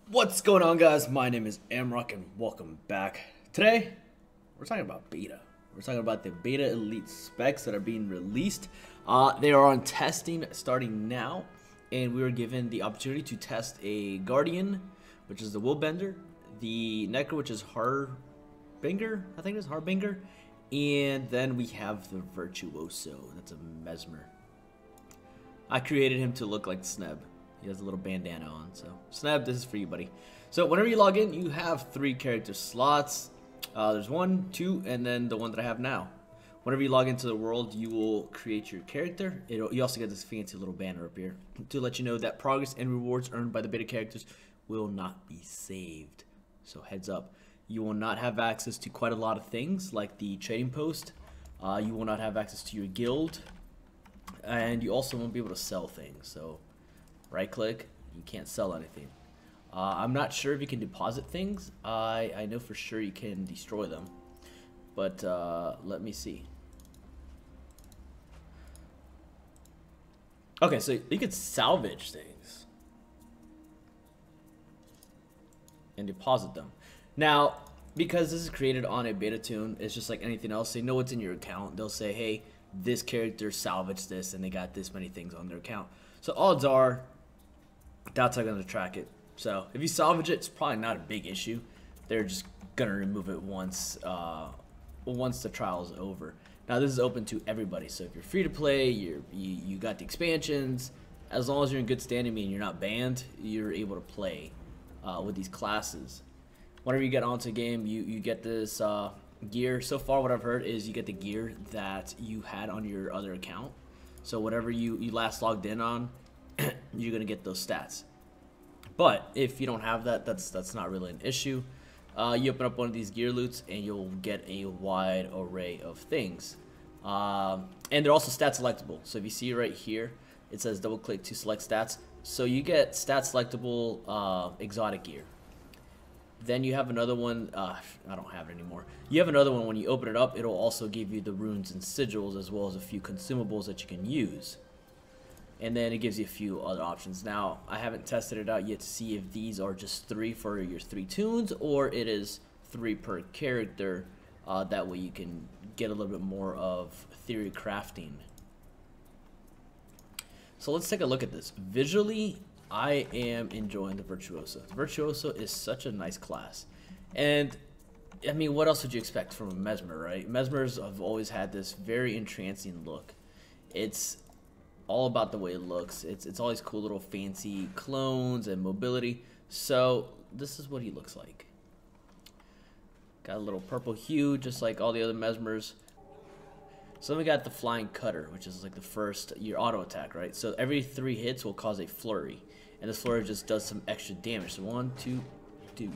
What's going on, guys? My name is Amrock and welcome back. Today, we're talking about beta. We're talking about the beta elite specs that are being released. They are on testing starting now, and we were given the opportunity to test a Guardian, which is the Willbender, the Necro, which is Harbinger, I think it is Harbinger, and then we have the Virtuoso, that's a Mesmer. I created him to look like Sneb. He has a little bandana on, so Sneb, this is for you, buddy. So whenever you log in, you have 3 character slots. There's 1, 2, and then the one that I have now. Whenever you log into the world, you will create your character. You also get this fancy little banner up here to let you know that progress and rewards earned by the beta characters will not be saved. So heads up, you will not have access to quite a lot of things like the trading post. You will not have access to your guild, and you also won't be able to sell things. So right click, you can't sell anything. I'm not sure if you can deposit things. I know for sure you can destroy them, but let me see. Okay, so you could salvage things and deposit them. Now, because this is created on a beta tune, it's just like anything else. They know what's in your account. They'll say, hey, this character salvaged this and they got this many things on their account. So odds are that's how they're going to track it. So if you salvage it, it's probably not a big issue. They're just going to remove it once the trial is over. Now this is open to everybody. So if you're free to play, you got the expansions, as long as you're in good standing, meaning you're not banned, you're able to play with these classes. Whenever you get onto a game, you get this gear. So far what I've heard is you get the gear that you had on your other account. So whatever you last logged in on, you're gonna get those stats. But if you don't have that, that's not really an issue. You open up one of these gear loots and you'll get a wide array of things, and they're also stat selectable. So if you see right here, it says double click to select stats. So you get stat selectable exotic gear. Then you have another one, I don't have it anymore. You have another one, when you open it up, it'll also give you the runes and sigils as well as a few consumables that you can use. And then it gives you a few other options. Now, I haven't tested it out yet to see if these are just 3 for your 3 tunes or it is 3 per character. That way you can get a little bit more of theory crafting. So let's take a look at this. Visually, I am enjoying the Virtuoso. The Virtuoso is such a nice class. And, I mean, what else would you expect from a Mesmer, right? Mesmers have always had this very entrancing look. It's all about the way it looks. It's all these cool little fancy clones and mobility. So this is what he looks like. Got a little purple hue, just like all the other Mesmers. So then we got the flying cutter, which is like the first, your auto attack, right? So every 3 hits will cause a flurry, and this flurry just does some extra damage. So 1, 2, 2.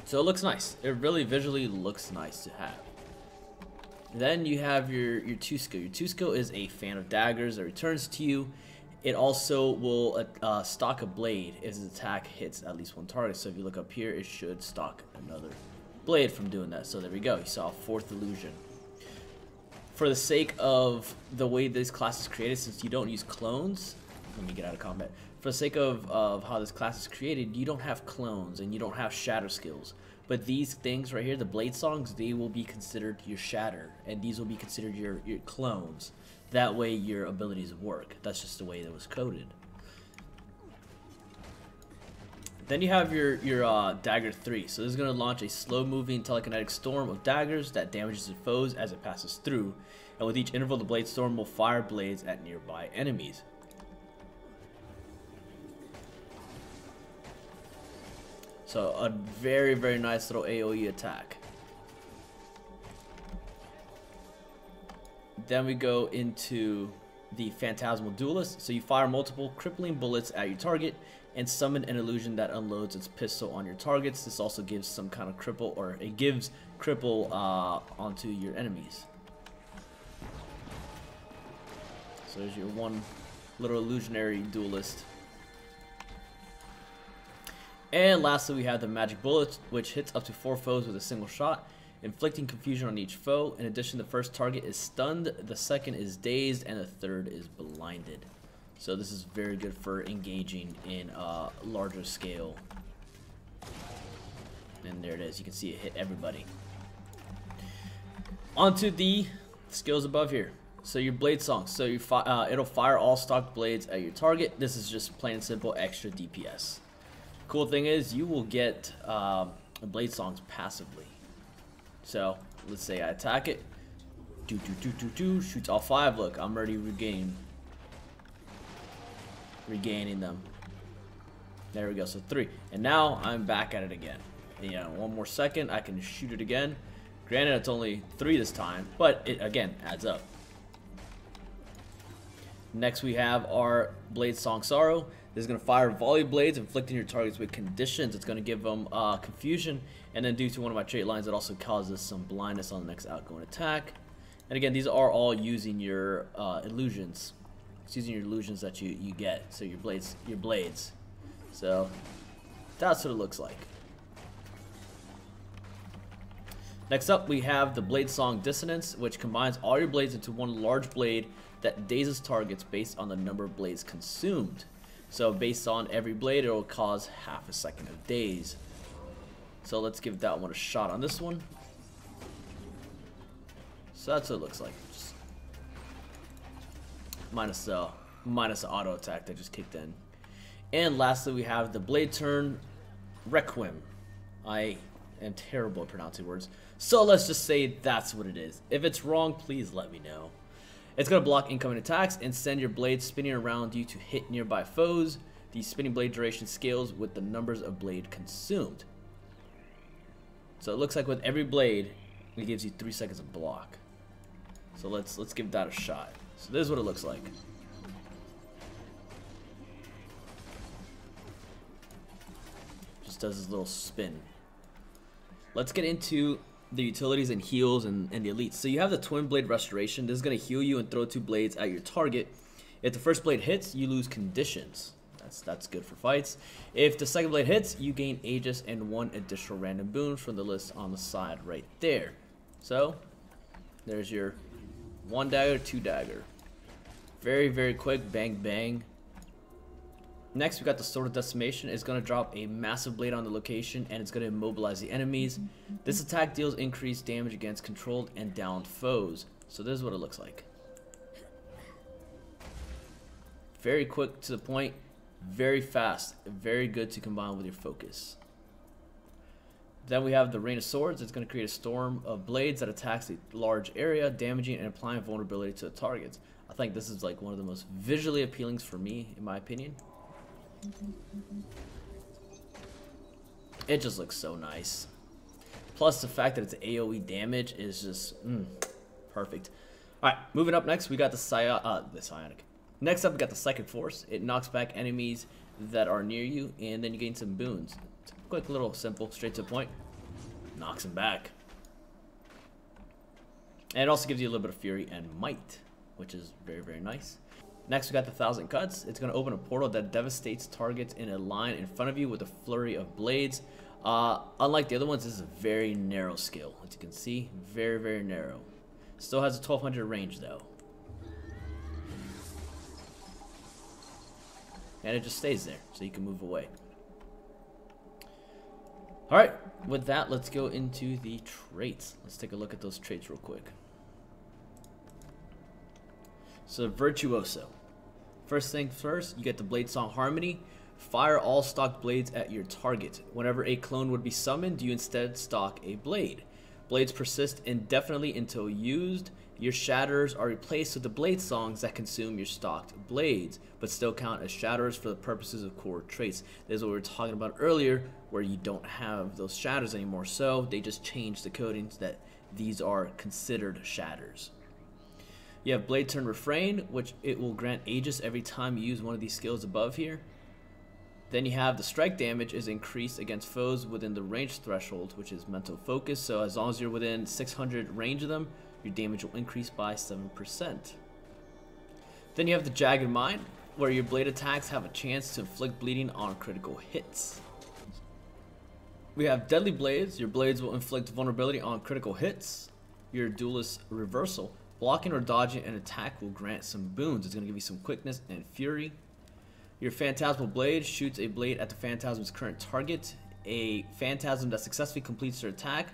So it looks nice. It really visually looks nice to have. Then you have your Tusco. Your Tusco is a fan of daggers that returns to you. It also will stock a blade if its attack hits at least 1 target. So if you look up here, it should stock another blade from doing that. So there we go. You saw a 4th illusion. For the sake of the way this class is created, since you don't use clones, let me get out of combat. For the sake of how this class is created, you don't have clones and you don't have shatter skills. But these things right here, the Bladesongs, they will be considered your shatter, and these will be considered your clones. That way your abilities work. That's just the way that was coded. Then you have your Dagger 3. So this is going to launch a slow-moving telekinetic storm of daggers that damages your foes as it passes through. And with each interval, the blade storm will fire blades at nearby enemies. So a very, very nice little AoE attack. Then we go into the Phantasmal Duelist. So you fire multiple crippling bullets at your target and summon an illusion that unloads its pistol on your targets. This also gives some kind of cripple, or it gives cripple onto your enemies. So there's your one little illusionary duelist. And lastly, we have the Magic Bullet, which hits up to 4 foes with a single shot, inflicting confusion on each foe. In addition, the first target is stunned, the second is dazed, and the third is blinded. So this is very good for engaging in larger scale. And there it is. You can see it hit everybody. Onto the skills above here. So your Bladesong. So you it'll fire all stock blades at your target. This is just plain and simple extra DPS. Cool thing is you will get Bladesongs passively. So let's say I attack it. Shoots all 5. Look, I'm already regaining them. There we go. So 3, and now I'm back at it again. And, you know, 1 more second, I can shoot it again. Granted, it's only 3 this time, but it again adds up. Next, we have our Bladesong Sorrow. This is going to fire volley blades, inflicting your targets with conditions. It's going to give them confusion, and then due to one of my trait lines, it also causes some blindness on the next outgoing attack. And again, these are all using your illusions. It's using your illusions that you get. So your blades. So that's what it looks like. Next up, we have the Bladesong Dissonance, which combines all your blades into one large blade that dazes targets based on the number of blades consumed. So based on every blade, it will cause half a second of daze. So let's give that one a shot on this one. So that's what it looks like. Just minus the auto attack that just kicked in. And lastly, we have the Blade Turn Requiem. I am terrible at pronouncing words, so let's just say that's what it is. If it's wrong, please let me know. It's going to block incoming attacks and send your blade spinning around you to hit nearby foes. The spinning blade duration scales with the numbers of blade consumed. So it looks like with every blade, it gives you 3 seconds of block. So let's give that a shot. So this is what it looks like. Just does this little spin. Let's get into the utilities and heals and the elites. So you have the Twin Blade Restoration. This is going to heal you and throw 2 blades at your target. If the first blade hits, you lose conditions. That's good for fights. If the second blade hits, you gain Aegis and 1 additional random boon from the list on the side right there. So there's your 1 dagger, 2 dagger. Very, very quick, bang, bang. Next, we got the Sword of Decimation. It's going to drop a massive blade on the location, and it's going to immobilize the enemies. This attack deals increased damage against controlled and downed foes. So this is what it looks like. Very quick to the point, very fast, very good to combine with your focus. Then we have the Rain of Swords. It's going to create a storm of blades that attacks a large area, damaging and applying vulnerability to the targets. I think this is like one of the most visually appealing for me, in my opinion. It just looks so nice. Plus the fact that it's AoE damage is just perfect. Alright, moving up next, we got the Psionic. Next up, we got the Psychic Force. It knocks back enemies that are near you, and then you gain some boons. It's a quick, little, simple, straight to the point. Knocks them back. And it also gives you a little bit of Fury and Might, which is very, very nice. Next, we got the Thousand Cuts. It's going to open a portal that devastates targets in a line in front of you with a flurry of blades. Unlike the other ones, this is a very narrow skill. As you can see, very, very narrow. Still has a 1200 range, though. And it just stays there, so you can move away. Alright, with that, let's go into the traits. Let's take a look at those traits real quick. So, Virtuoso. First thing first, you get the Bladesong Harmony. Fire all stock blades at your target. Whenever a clone would be summoned, you instead stock a blade. Blades persist indefinitely until used. Your Shatters are replaced with the Bladesongs that consume your stocked blades, but still count as Shatters for the purposes of core traits. This is what we were talking about earlier, where you don't have those Shatters anymore, so they just changed the codings that these are considered Shatters. You have Blade Turn Refrain, which it will grant Aegis every time you use one of these skills above here. Then you have the strike damage is increased against foes within the range threshold, which is mental focus. So as long as you're within 600 range of them, your damage will increase by 7%. Then you have the Jagged Mind, where your blade attacks have a chance to inflict bleeding on critical hits. We have Deadly Blades. Your blades will inflict vulnerability on critical hits. Your Duelist Reversal. Blocking or dodging an attack will grant some boons. It's going to give you some quickness and fury. Your Phantasmal Blade shoots a blade at the Phantasm's current target. A Phantasm that successfully completes their attack,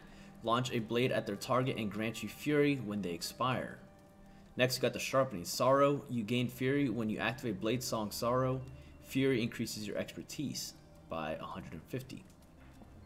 launch a blade at their target and grant you fury when they expire. Next, you got the Sharpening Sorrow. You gain fury when you activate Bladesong Sorrow. Fury increases your expertise by 150.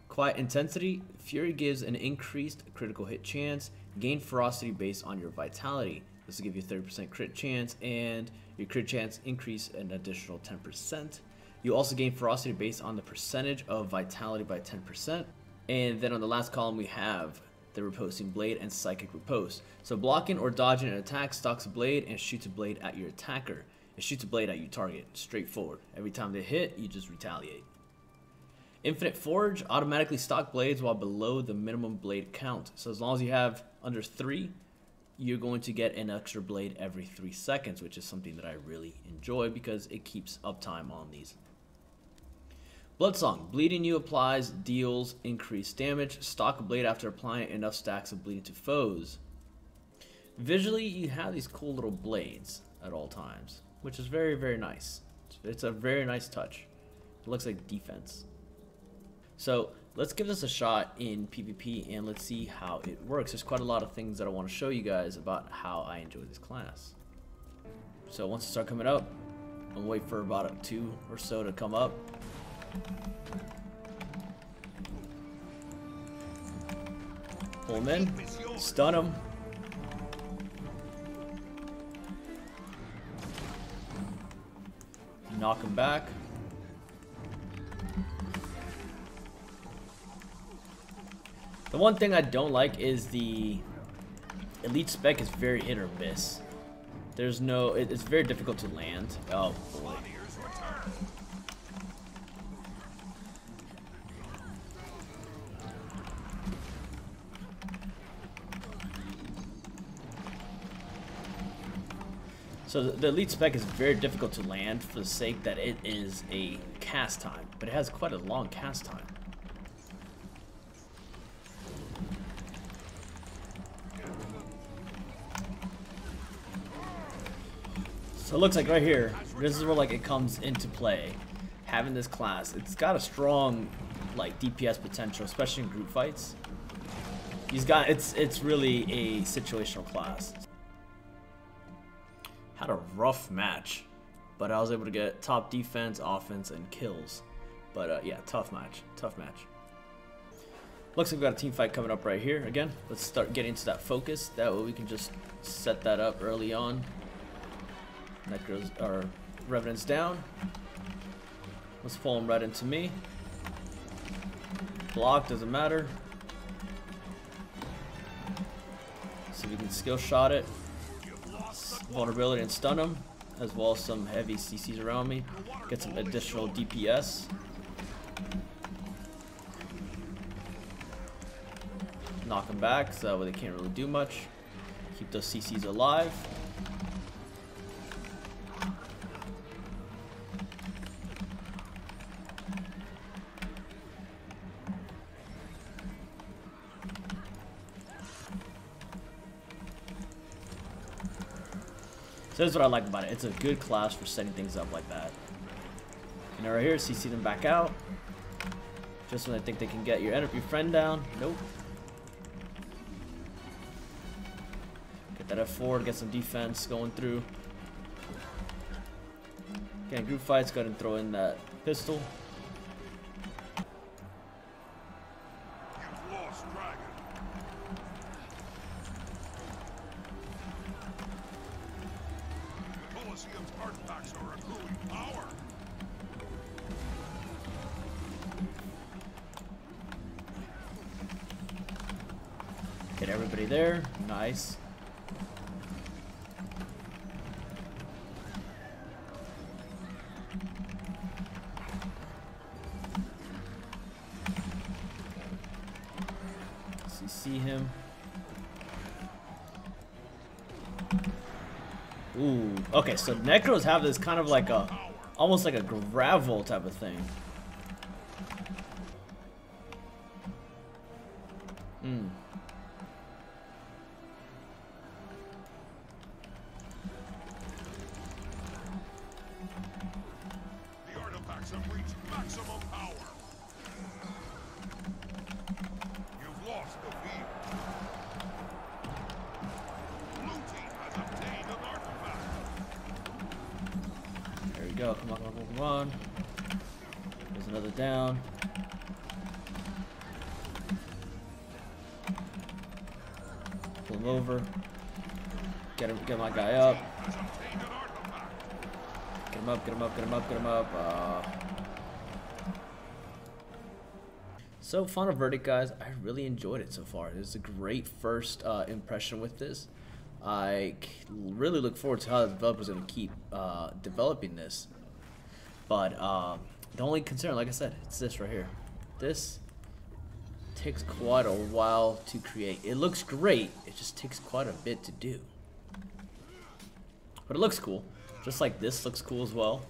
Quiet Intensity. Fury gives an increased critical hit chance. Gain ferocity based on your vitality. This will give you a 30% crit chance, and your crit chance increase an additional 10%. You also gain ferocity based on the percentage of vitality by 10%. And then on the last column we have the Riposting Blade and Psychic Riposte. So blocking or dodging an attack stocks a blade and shoots a blade at your attacker. It shoots a blade at your target, straightforward. Every time they hit, you just retaliate. Infinite Forge automatically stock blades while below the minimum blade count. So as long as you have under 3, you're going to get an extra blade every 3 seconds, which is something that I really enjoy because it keeps uptime on these. Bladesong. Bleeding you applies, deals increased damage. Stock a blade after applying enough stacks of bleeding to foes. Visually, you have these cool little blades at all times, which is very, very nice. It's a very nice touch. It looks like defense. So let's give this a shot in PvP and let's see how it works. There's quite a lot of things that I want to show you guys about how I enjoy this class. So once it starts coming up, I'll wait for about 2 or so to come up. Pull him in, stun him. Knock him back. The one thing I don't like is the elite spec is very hit or miss. There's no, it's very difficult to land. Oh boy. So the elite spec is very difficult to land for the sake that it is a cast time, but it has quite a long cast time. So it looks like right here, this is where like it comes into play. Having this class, it's got a strong like DPS potential, especially in group fights. It's really a situational class. Had a rough match, but I was able to get top defense, offense, and kills. But yeah, tough match. Looks like we got a team fight coming up right here. Again, let's start getting to that focus. That way we can just set that up early on. Necros or Revenant's down. Let's pull him right into me. Block, doesn't matter. See if we can skill shot it. Vulnerability and stun him, as well as some heavy CCs around me. Get some additional DPS. Knock them back, so that way they can't really do much. Keep those CCs alive. So this is what I like about it. It's a good class for setting things up like that. And right here, CC them back out. Just when I think they can get your friend down. Nope. Get that F4 to get some defense going through. Okay, group fights, go ahead and throw in that pistol. Get everybody there. Nice. See him. Ooh. Okay, so Necros have this kind of like a, almost like a gravel type of thing. go. Come on, come on, come on. There's another down. Pull him over. Get my guy up. Get him up, get him up, get him up, get him up. So, final verdict, guys. I really enjoyed it so far. It was a great first impression with this. I really look forward to how the developers are going to keep developing this. But the only concern, like I said, it's this right here. This takes quite a while to create. It looks great. It just takes quite a bit to do. But it looks cool. Just like this looks cool as well.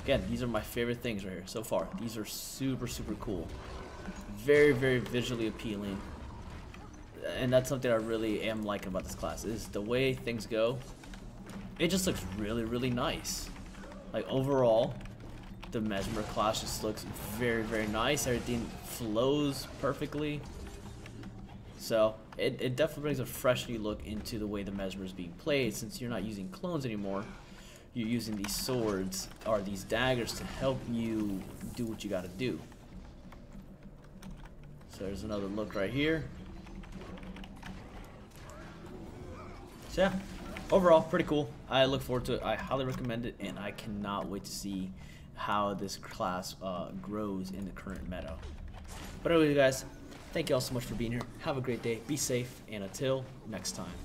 Again, these are my favorite things right here so far. These are super, super cool. Very, very visually appealing. And that's something I really am liking about this class, is the way things go. It just looks really, really nice. Like, overall, the Mesmer class just looks very, very nice. Everything flows perfectly. So, it definitely brings a fresh new look into the way the Mesmer is being played, since you're not using clones anymore. You're using these swords or these daggers to help you do what you gotta do. So there's another look right here. So yeah, overall pretty cool. I look forward to it. I highly recommend it, and I cannot wait to see how this class grows in the current meta. But anyway, guys, thank you all so much for being here. Have a great day. Be safe, and until next time.